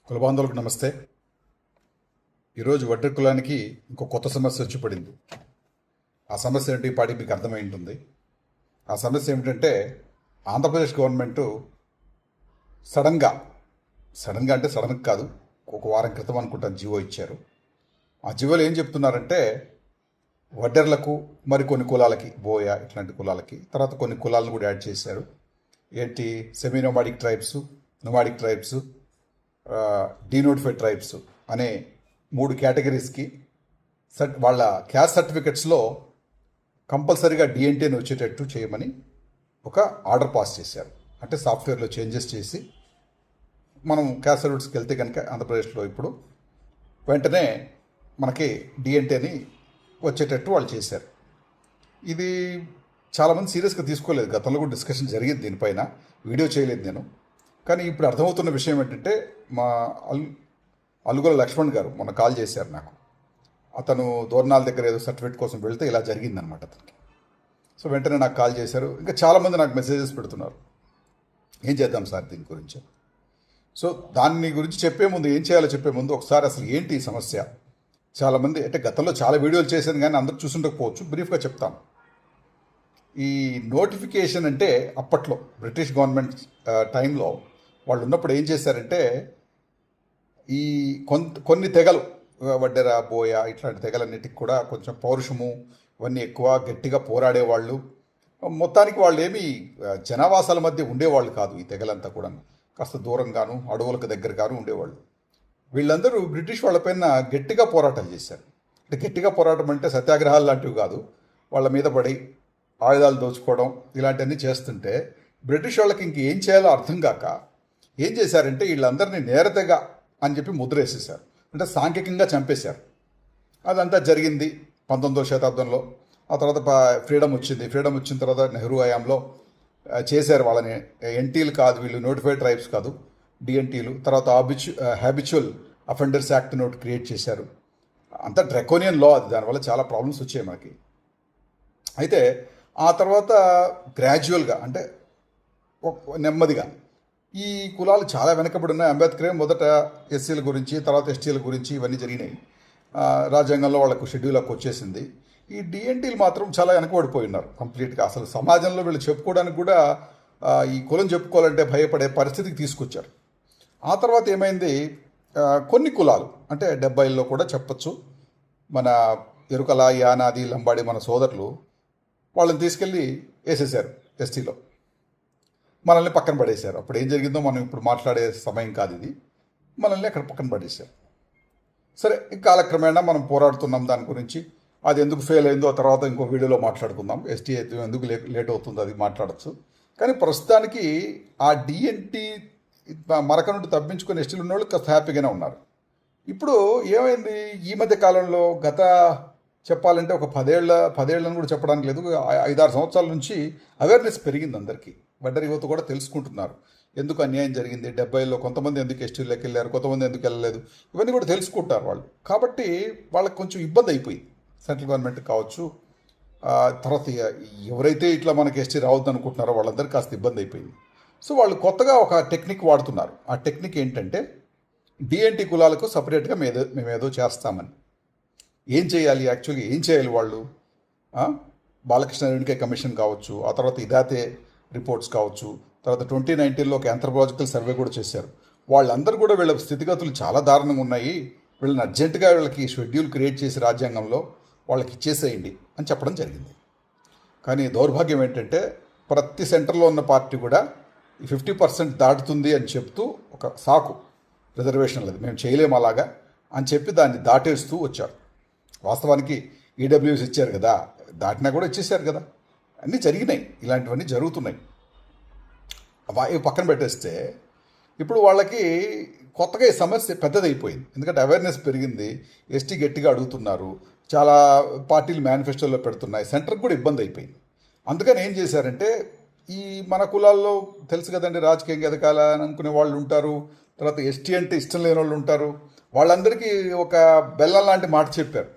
కులబాంధవులకు నమస్తే. ఈరోజు వడ్డెర కులానికి ఇంకో కొత్త సమస్య వచ్చి పడింది. ఆ సమస్య ఏంటి పాడి మీకు అర్థమై ఉంటుంది. ఆ సమస్య ఏమిటంటే ఆంధ్రప్రదేశ్ గవర్నమెంటు సడన్గా అంటే సడన్గా కాదు, ఒక వారం క్రితం అనుకుంటాను జీవో ఇచ్చారు. ఆ జీవోలో ఏం చెప్తున్నారంటే వడ్డెర్లకు మరి కొన్ని కులాలకి, బోయ ఇట్లాంటి కులాలకి, తర్వాత కొన్ని కులాలను కూడా యాడ్ చేశారు. ఏంటి, semi nomadic tribes, nomadic tribes, denotified tribes అనే 3 కేటగిరీస్కి వాళ్ళ క్యాస్ట్ సర్టిఫికెట్స్లో కంపల్సరీగా డిఎన్టీని వచ్చేటట్టు చేయమని ఒక ఆర్డర్ పాస్ చేశారు. అంటే సాఫ్ట్వేర్లో చేంజెస్ చేసి మనం క్యాస్ట్ సర్టిఫికెట్స్కి వెళ్తే కనుక ఆంధ్రప్రదేశ్లో ఇప్పుడు వెంటనే మనకి డిఎన్టీని వచ్చేటట్టు వాళ్ళు చేశారు. ఇది చాలామంది సీరియస్గా తీసుకోలేదు. గతంలో కూడా డిస్కషన్ జరిగింది దీనిపైన, వీడియో చేయలేదు నేను. కానీ ఇప్పుడు అర్థమవుతున్న విషయం ఏంటంటే మా అలుగుల లక్ష్మణ్ గారు మొన్న కాల్ చేశారు నాకు. అతను దోర్నాల దగ్గర ఏదో సర్టిఫికేట్ కోసం వెళ్తే ఇలా జరిగిందనమాట అతనికి. సో వెంటనే నాకు కాల్ చేశారు. ఇంకా చాలామంది నాకు మెసేజెస్ పెడుతున్నారు, ఏం చేద్దాం సార్ దీని గురించి. సో దాని గురించి చెప్పే ముందు, ఏం చేయాలో చెప్పే ముందు ఒకసారి అసలు ఏంటి ఈ సమస్య. చాలామంది అంటే గతంలో చాలా వీడియోలు చేశాను కానీ అందరూ చూసుండకపోవచ్చు, బ్రీఫ్గా చెప్తాను. ఈ నోటిఫికేషన్ అంటే అప్పట్లో బ్రిటిష్ గవర్నమెంట్ టైంలో వాళ్ళు ఉన్నప్పుడు ఏం చేశారంటే ఈ కొన్ని తెగలు, వడ్డెర, బోయ ఇట్లాంటి తెగలన్నిటికి కూడా కొంచెం పౌరుషము ఇవన్నీ ఎక్కువ, గట్టిగా పోరాడేవాళ్ళు. మొత్తానికి వాళ్ళు ఏమీ జనావాసాల మధ్య ఉండేవాళ్ళు కాదు. ఈ తెగలంతా కూడా కాస్త దూరంగాను, అడవులకు దగ్గరగాను ఉండేవాళ్ళు. వీళ్ళందరూ బ్రిటిష్ వాళ్ళపైన గట్టిగా పోరాటాలు చేశారు. అంటే గట్టిగా పోరాటం అంటే సత్యాగ్రహాలు లాంటివి కాదు. వాళ్ళ మీద పడి ఆయుధాలు దోచుకోవడం ఇలాంటివన్నీ చేస్తుంటే బ్రిటిష్ వాళ్ళకి ఇంక ఏం చేయాలో అర్థం కాక ఏం చేశారంటే వీళ్ళందరినీ నేరతెగ అని చెప్పి ముద్రేసేశారు. అంటే సాంఘికంగా చంపేశారు. అదంతా జరిగింది 19వ శతాబ్దంలో. ఆ తర్వాత ఫ్రీడమ్ వచ్చిన తర్వాత నెహ్రూ హయాంలో చేశారు వాళ్ళని. ఎన్టీలు కాదు వీళ్ళు, నోటిఫైడ్ ట్రైబ్స్ కాదు, డిఎన్టీలు. తర్వాత habitual offenders act note create చేశారు. అంతా డ్రాకోనియన్ లా అది. దానివల్ల చాలా ప్రాబ్లమ్స్ వచ్చాయి మనకి. అయితే ఆ తర్వాత గ్రాడ్యువల్గా అంటే నెమ్మదిగా ఈ కులాలు చాలా వెనకబడి ఉన్నాయి. అంబేద్కరే మొదట ఎస్సీల గురించి, తర్వాత ఎస్టీల గురించి ఇవన్నీ జరిగినాయి. రాజ్యాంగంలో వాళ్ళకు షెడ్యూల్కి వచ్చేసింది. ఈ డిఎన్టీలు మాత్రం చాలా వెనకబడిపోయి ఉన్నారు కంప్లీట్గా. అసలు సమాజంలో వీళ్ళు చెప్పుకోవడానికి కూడా ఈ కులం చెప్పుకోవాలంటే భయపడే పరిస్థితికి తీసుకొచ్చారు. ఆ తర్వాత ఏమైంది, కొన్ని కులాలు అంటే 70ల్లో కూడా చెప్పచ్చు, మన ఎరుకల, యానాది, లంబాడి మన సోదరులు వాళ్ళని తీసుకెళ్ళి వేసేశారు ఎస్టీలో. మనల్ని పక్కన పడేశారు. అప్పుడు ఏం జరిగిందో మనం ఇప్పుడు మాట్లాడే సమయం కాదు ఇది. మనల్ని అక్కడ పక్కన పడేశారు. సరే, కాలక్రమేణా మనం పోరాడుతున్నాం దాని గురించి. అది ఎందుకు ఫెయిల్ అయిందో తర్వాత ఇంకో వీడియోలో మాట్లాడుకుందాం. ఎస్టీ ఎందుకు లేట్ అవుతుందో అది మాట్లాడచ్చు. కానీ ప్రస్తుతానికి ఆ డిఎన్టీ మరక నుండి తప్పించుకొని ఎస్టీలు ఉన్న వాళ్ళు కాస్త హ్యాపీగానే ఉన్నారు. ఇప్పుడు ఏమైంది, ఈ మధ్య కాలంలో గత చెప్పాలంటే ఒక 10 ఏళ్ళని కూడా చెప్పడానికి లేదు, 5-6 సంవత్సరాల నుంచి అవేర్నెస్ పెరిగింది అందరికీ. వడ్డెర యువత కూడా తెలుసుకుంటున్నారు ఎందుకు అన్యాయం జరిగింది. 70ల్లో కొంతమంది ఎందుకు ఎస్టీలోకి వెళ్ళారు, కొంతమంది ఎందుకు వెళ్ళలేదు, ఇవన్నీ కూడా తెలుసుకుంటారు వాళ్ళు. కాబట్టి వాళ్ళకి కొంచెం ఇబ్బంది అయిపోయింది. సెంట్రల్ గవర్నమెంట్ కావచ్చు, తర్వాత ఎవరైతే ఇట్లా మనకి ఎస్టీ రావద్దు అనుకుంటున్నారో వాళ్ళందరికీ కాస్త ఇబ్బంది అయిపోయింది. సో వాళ్ళు కొత్తగా ఒక టెక్నిక్ వాడుతున్నారు. ఆ టెక్నిక్ ఏంటంటే డిఎన్టీ కులాలకు సపరేట్గా మేమేదో చేస్తామని. ఏం చేయాలి, యాక్చువల్గా ఏం చేయాలి వాళ్ళు? బాలకృష్ణ రెడ్డికే కమిషన్ కావచ్చు, ఆ తర్వాత ఇదాతే రిపోర్ట్స్ కావచ్చు, తర్వాత 2019లో ఒక ఆంథ్రోపాలజికల్ సర్వే కూడా చేశారు. వాళ్ళందరూ కూడా వీళ్ళ స్థితిగతులు చాలా దారుణంగా ఉన్నాయి, వీళ్ళని అర్జెంటుగా వీళ్ళకి షెడ్యూల్ క్రియేట్ చేసి రాజ్యాంగంలో వాళ్ళకి ఇచ్చేసేయండి అని చెప్పడం జరిగింది. కానీ దౌర్భాగ్యం ఏంటంటే ప్రతి సెంటర్లో ఉన్న పార్టీ కూడా ఈ 50% దాటుతుంది అని చెప్తూ ఒక సాకు రిజర్వేషన్లు, మేము చేయలేము అలాగా అని చెప్పి దాన్ని దాటేస్తూ వచ్చారు. వాస్తవానికి ఈడబ్ల్యూఎస్ ఇచ్చారు కదా, దాటినా కూడా ఇచ్చేసారు కదా. అన్నీ జరిగినాయి, ఇలాంటివన్నీ జరుగుతున్నాయి. ఇవి పక్కన పెట్టేస్తే ఇప్పుడు వాళ్ళకి కొత్తగా ఈ సమస్య పెద్దదైపోయింది. ఎందుకంటే అవేర్నెస్ పెరిగింది, ఎస్టీ గట్టిగా అడుగుతున్నారు, చాలా పార్టీలు మేనిఫెస్టోలో పెడుతున్నాయి, సెంటర్కి కూడా ఇబ్బంది అయిపోయింది. అందుకని ఏం చేశారంటే ఈ మన కులాల్లో తెలుసు కదండి, రాజకీయంగా ఎదగాలని అనుకునే వాళ్ళు ఉంటారు, తర్వాత ఎస్టీ అంటే ఇష్టం లేని వాళ్ళు ఉంటారు. వాళ్ళందరికీ ఒక బెల్లం లాంటి మాట చెప్పారు,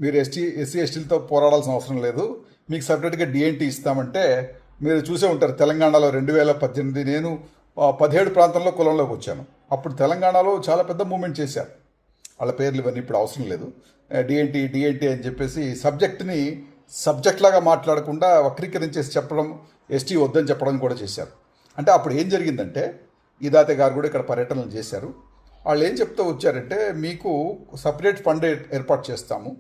మీరు ఎస్సీ ఎస్టీలతో పోరాడాల్సిన అవసరం లేదు, మీకు సపరేట్గా డిఎన్టీ ఇస్తామంటే మీరు చూసే ఉంటారు. తెలంగాణలో 2018 నేను 17 ప్రాంతంలో కులంలోకి వచ్చాను. అప్పుడు తెలంగాణలో చాలా పెద్ద మూమెంట్ చేశారు. వాళ్ళ పేర్లు ఇవన్నీ ఇప్పుడు అవసరం లేదు. డిఎన్టీ అని చెప్పేసి సబ్జెక్ట్ని సబ్జెక్ట్ లాగా మాట్లాడకుండా వక్రీకరించేసి చెప్పడం, ఎస్టీ వద్దని చెప్పడం కూడా చేశారు. అంటే అప్పుడు ఏం జరిగిందంటే ఈదాతే గారు కూడా ఇక్కడ పర్యటనలు చేశారు. వాళ్ళు ఏం చెప్తూ వచ్చారంటే మీకు సపరేట్ ఫండ్ ఏర్పాటు చేస్తాము,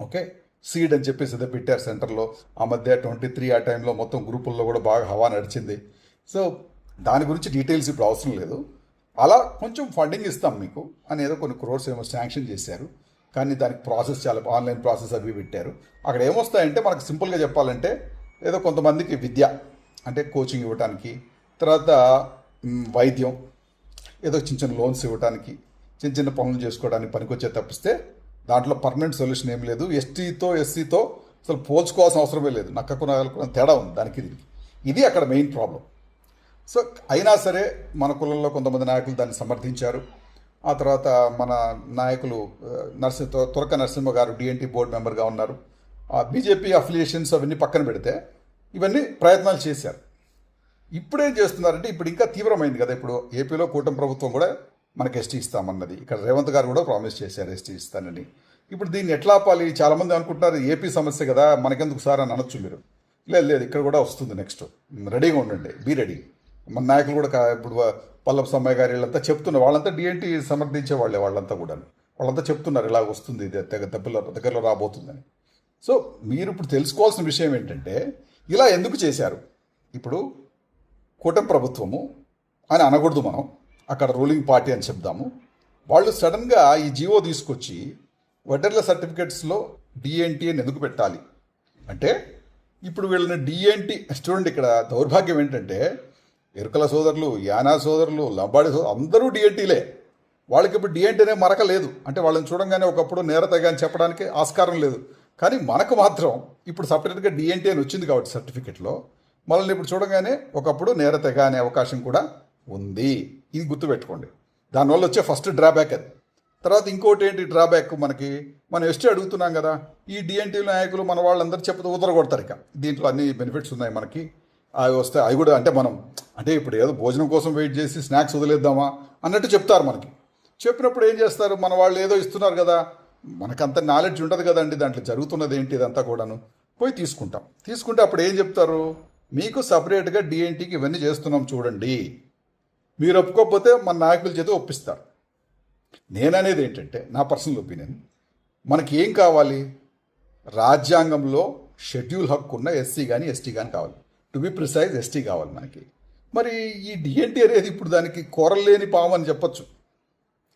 ఓకే, సీడ్ అని చెప్పేసి ఏదో పెట్టారు సెంటర్లో. ఆ మధ్య 23 ఆ టైంలో మొత్తం గ్రూపుల్లో కూడా బాగా హవా నడిచింది. సో దాని గురించి డీటెయిల్స్ ఇప్పుడు అవసరం లేదు. అలా కొంచెం ఫండింగ్ ఇస్తాం మీకు అని ఏదో కొన్ని క్రోర్స్ ఏమో శాంక్షన్ చేశారు. కానీ దానికి ప్రాసెస్ చాలా ఆన్లైన్ ప్రాసెస్ అవి పెట్టారు. అక్కడ ఏమొస్తాయంటే మనకు సింపుల్గా చెప్పాలంటే ఏదో కొంతమందికి విద్య అంటే కోచింగ్ ఇవ్వడానికి, తర్వాత వైద్యం, ఏదో చిన్న చిన్న లోన్స్ ఇవ్వడానికి, చిన్న చిన్న పనులు చేసుకోవడానికి పనికొచ్చే తప్పిస్తే దాంట్లో పర్మనెంట్ సొల్యూషన్ ఏం లేదు. ఎస్సీతో అసలు పోల్చుకోవాల్సిన అవసరమే లేదు. నక్కకున్న తేడా ఉంది దానికి దీనికి. ఇది అక్కడ మెయిన్ ప్రాబ్లం. సో అయినా సరే మన కులంలో కొంతమంది నాయకులు దాన్ని సమర్థించారు. ఆ తర్వాత మన నాయకులు తురక నరసింహ గారు డిఎన్టీ బోర్డు మెంబర్గా ఉన్నారు. బీజేపీ అఫిలియేషన్స్ అవన్నీ పక్కన పెడితే ఇవన్నీ ప్రయత్నాలు చేశారు. ఇప్పుడేం చేస్తున్నారంటే ఇప్పుడు ఇంకా తీవ్రమైంది కదా. ఇప్పుడు ఏపీలో కూటమి ప్రభుత్వం కూడా మనకి ఎస్టీ ఇస్తామన్నది, ఇక్కడ రేవంత్ గారు కూడా ప్రామిస్ చేశారు ఎస్టీ ఇస్తానని. ఇప్పుడు దీన్ని ఎట్లా ఆపాలి? చాలామంది అనుకుంటున్నారు ఏపీ సమస్య కదా మనకెందుకు సార్ అని అనొచ్చు మీరు. లేదు, ఇక్కడ కూడా వస్తుంది. నెక్స్ట్ రెడీగా ఉండండి, బీ రెడీ. మన నాయకులు కూడా ఇప్పుడు పల్లపు సమ్మయ్య గారు వీళ్ళంతా చెప్తున్నారు. వాళ్ళంతా డిఎన్టీ సమర్థించే వాళ్ళంతా కూడా వాళ్ళంతా చెప్తున్నారు ఇలా వస్తుంది, ఇది దగ్గరలో రాబోతుందని. సో మీరు ఇప్పుడు తెలుసుకోవాల్సిన విషయం ఏంటంటే ఇలా ఎందుకు చేశారు? ఇప్పుడు కూటమి ప్రభుత్వము అని అనకూడదు, మనం అక్కడ రూలింగ్ పార్టీ అని చెప్దాము. వాళ్ళు సడన్గా ఈ జీవో తీసుకొచ్చి వడ్డర్ల సర్టిఫికెట్స్లో డిఎన్టీ అని ఎందుకు పెట్టాలి అంటే, ఇప్పుడు వీళ్ళని డిఎన్టీ చూడండి, ఇక్కడ దౌర్భాగ్యం ఏంటంటే ఎరుకల సోదరులు, యానా సోదరులు, లంబాడి సోదరులు అందరూ డిఎన్టీలే. వాళ్ళకి ఇప్పుడు డిఎన్టీ అనే మరక లేదు. అంటే వాళ్ళని చూడంగానే ఒకప్పుడు నేరతగా అని చెప్పడానికి ఆస్కారం లేదు. కానీ మనకు మాత్రం ఇప్పుడు సపరేట్గా డిఎన్టీ అని వచ్చింది కాబట్టి సర్టిఫికెట్లో మనల్ని ఇప్పుడు చూడగానే ఒకప్పుడు నేరతెగ అనే అవకాశం కూడా ఉంది. ఇది గుర్తుపెట్టుకోండి. దానివల్ల వచ్చే ఫస్ట్ డ్రాబ్యాక్ అది. తర్వాత ఇంకోటి ఏంటి డ్రాబ్యాక్, మనం ఎస్టీ అడుగుతున్నాం కదా, ఈ డిఎన్టీ నాయకులు మన వాళ్ళందరూ చెప్తూ ఉదరగొడతారు. ఇక దీంట్లో అన్ని బెనిఫిట్స్ ఉన్నాయి మనకి, అవి వస్తే అవి కూడా అంటే ఇప్పుడు ఏదో భోజనం కోసం వెయిట్ చేసి స్నాక్స్ వదిలేద్దామా అన్నట్టు చెప్తారు మనకి. చెప్పినప్పుడు ఏం చేస్తారు, మన వాళ్ళు ఏదో ఇస్తున్నారు కదా, మనకంత నాలెడ్జ్ ఉండదు కదండి దాంట్లో జరుగుతున్నది ఏంటి ఇదంతా కూడాను. పోయి తీసుకుంటే అప్పుడు ఏం చెప్తారు, మీకు సపరేట్గా డిఎన్టీకి ఇవన్నీ చేస్తున్నాం చూడండి, మీరు ఒప్పుకోకపోతే మన నాయకుల చేత ఒప్పిస్తారు. నేననేది ఏంటంటే నా పర్సనల్ ఒపీనియన్, మనకి ఏం కావాలి, రాజ్యాంగంలో షెడ్యూల్ హక్కు ఉన్న ఎస్సీ కానీ ఎస్టీ కానీ కావాలి. టు బి ప్రిసైజ్ ఎస్టీ కావాలి మనకి. మరి ఈ డిఎన్టీ అనేది ఇప్పుడు దానికి కూరలేని పాము అని చెప్పొచ్చు.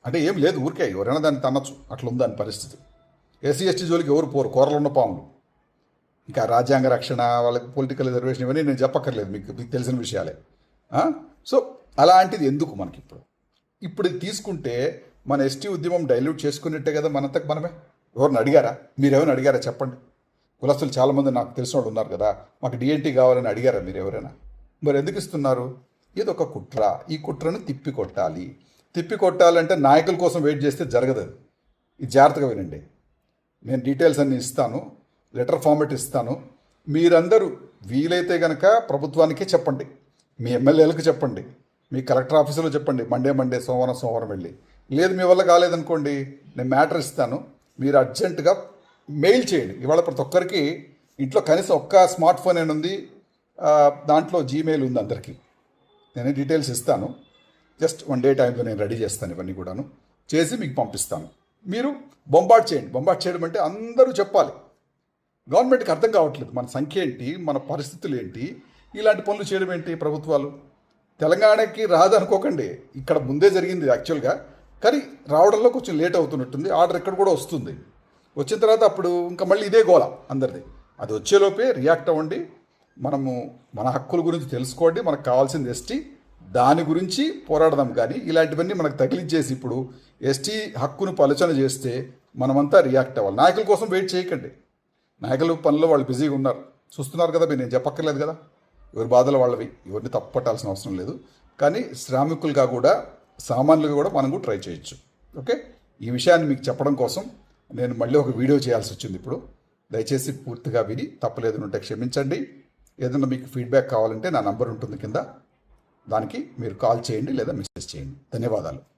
అంటే ఏం లేదు, ఊరికే ఎవరైనా దాన్ని తనొచ్చు, అట్లా ఉంది దాని పరిస్థితి. ఎస్సీ ఎస్టీ జోలికి ఎవరు పోరు, కూరలు ఉన్న పాములు. ఇంకా రాజ్యాంగ రక్షణ, వాళ్ళకి పొలిటికల్ రిజర్వేషన్ ఇవన్నీ నేను చెప్పక్కర్లేదు, మీకు తెలిసిన విషయాలే. సో అలాంటిది ఎందుకు మనకి ఇప్పుడు తీసుకుంటే మన ఎస్టీ ఉద్యమం డైల్యూట్ చేసుకున్నట్టే కదా మనంతకు మనమే. ఎవరిని అడిగారా? మీరెవరైనా అడిగారా చెప్పండి? కులస్తులు చాలామంది నాకు తెలిసిన వాళ్ళు ఉన్నారు కదా, మాకు డిఎన్టీ కావాలని అడిగారా మీరు ఎవరైనా? మరి ఎందుకు ఇస్తున్నారు? ఇది ఒక కుట్ర. ఈ కుట్రను తిప్పికొట్టాలంటే నాయకుల కోసం వెయిట్ చేస్తే జరగదు. ఇది జాగ్రత్తగా వినండి. నేను డీటెయిల్స్ అన్నీ ఇస్తాను, లెటర్ ఫార్మెట్ ఇస్తాను. మీరందరూ వీలైతే కనుక ప్రభుత్వానికి చెప్పండి, మీ ఎమ్మెల్యేలకు చెప్పండి, మీ కలెక్టర్ ఆఫీసులో చెప్పండి, మండే సోమవారం వెళ్ళి. లేదు మీ వల్ల కాలేదనుకోండి, నేను మ్యాటర్ ఇస్తాను, మీరు అర్జెంటుగా మెయిల్ చేయండి. ఇవాళ ప్రతి ఒక్కరికి ఇంట్లో కనీసం ఒక్క స్మార్ట్ ఫోన్ అని ఉంది, దాంట్లో జీమెయిల్ ఉంది అందరికీ. నేను డీటెయిల్స్ ఇస్తాను, జస్ట్ 1 day టైంలో నేను రెడీ చేస్తాను, ఇవన్నీ కూడాను చేసి మీకు పంపిస్తాను. మీరు బొంబాట్ చేయండి. బొంబాట్ చేయడం అంటే అందరూ చెప్పాలి. గవర్నమెంట్కి అర్థం కావట్లేదు మన సంఖ్య ఏంటి, మన పరిస్థితులు ఏంటి, ఇలాంటి పనులు చేయడం ఏంటి ప్రభుత్వాలు. తెలంగాణకి రాదనుకోకండి, ఇక్కడ ముందే జరిగింది యాక్చువల్గా, కానీ రావడంలో కొంచెం లేట్ అవుతున్నట్టుంది. ఆర్డర్ ఇక్కడ కూడా వస్తుంది. వచ్చిన తర్వాత అప్పుడు ఇంకా మళ్ళీ ఇదే గోల అందరిది. అది వచ్చేలోపే రియాక్ట్ అవ్వండి. మనము మన హక్కుల గురించి తెలుసుకోండి. మనకు కావాల్సింది ఎస్టీ, దాని గురించి పోరాడదాం. కానీ ఇలాంటివన్నీ మనకు తగిలించేసి ఇప్పుడు ఎస్టీ హక్కును పలుచన చేస్తే మనమంతా రియాక్ట్ అవ్వాలి. నాయకుల కోసం వెయిట్ చేయకండి. నాయకుల పనుల్లో వాళ్ళు బిజీగా ఉన్నారు, చూస్తున్నారు కదా మీరు, నేను చెప్పక్కర్లేదు కదా. ఎవరి బాధలు వాళ్ళవి, ఎవరిని తప్పట్టాల్సిన అవసరం లేదు. కానీ శ్రామికులుగా కూడా, సామాన్యులుగా కూడా మనం కూడా ట్రై చేయొచ్చు. ఓకే, ఈ విషయాన్ని మీకు చెప్పడం కోసం నేను మళ్ళీ ఒక వీడియో చేయాల్సి వచ్చింది ఇప్పుడు. దయచేసి పూర్తిగా విని తప్పలేదు ఉంటే క్షమించండి. ఏదైనా మీకు ఫీడ్బ్యాక్ కావాలంటే నా నంబర్ ఉంటుంది కింద, దానికి మీరు కాల్ చేయండి లేదా మెసేజ్ చేయండి. ధన్యవాదాలు.